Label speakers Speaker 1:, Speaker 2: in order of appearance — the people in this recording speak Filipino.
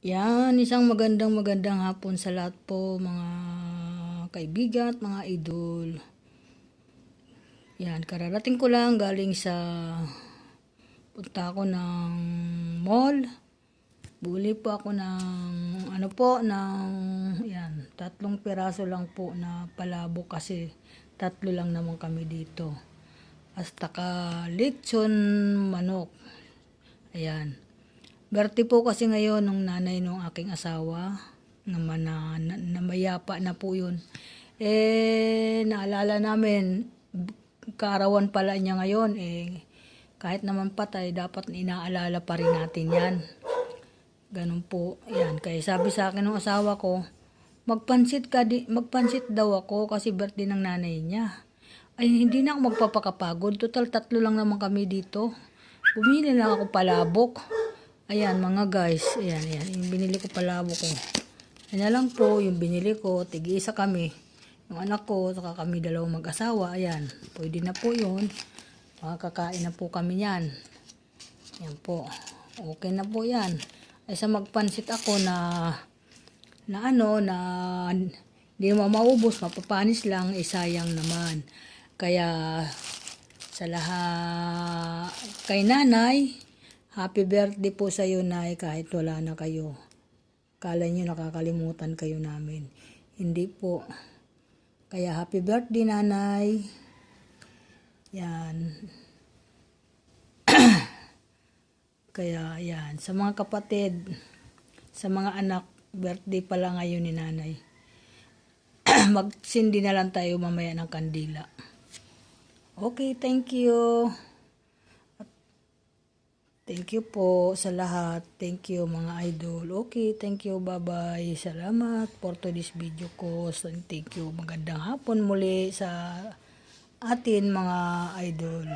Speaker 1: Yan, isang magandang hapon sa lahat po mga kaibigan at mga idol. Yan, kararating ko lang galing sa punta ako ng mall. Buli po ako ng yan, 3 piraso lang po na palabok kasi 3 lang naman kami dito. Hasta ka lechon manok. Ayan. Birthday po kasi ngayon nung nanay nung aking asawa, naman na mayapa na po yun. Naalala namin, kaarawan pala niya ngayon, kahit naman patay, dapat inaalala pa rin natin yan. Ganun po, yan. Kaya sabi sa akin ng asawa ko, magpansit daw ako kasi birthday ng nanay niya. Ay, hindi na ako magpapakapagod. Total 3 lang naman kami dito. Bumili lang ako palabok. Ayan mga guys, ayan, yung binili ko palabok ko. Ayan lang po, yung binili ko, tig-isa kami. Yung anak ko, saka kami 2 mag-asawa, ayan. Pwede na po yun. Makakakain na po kami yan. Ayan po, okay na po yan. Ay sa magpansit ako na hindi mo maubos, mapapanis lang, sayang naman. Kaya sa lahat, kay nanay, happy birthday po sa iyo, Nay, kahit wala na kayo. Kala nyo nakakalimutan kayo namin. Hindi po. Kaya happy birthday, Nanay. Yan. Kaya yan. Sa mga kapatid, sa mga anak, birthday pala ngayon ni Nanay. Magsindi na lang tayo mamaya ng kandila. Okay, thank you. Thank you po sa lahat. Thank you mga idol. Okay, thank you. Bye-bye. Salamat for today's video ko. Thank you. Magandang hapon muli sa atin mga idol.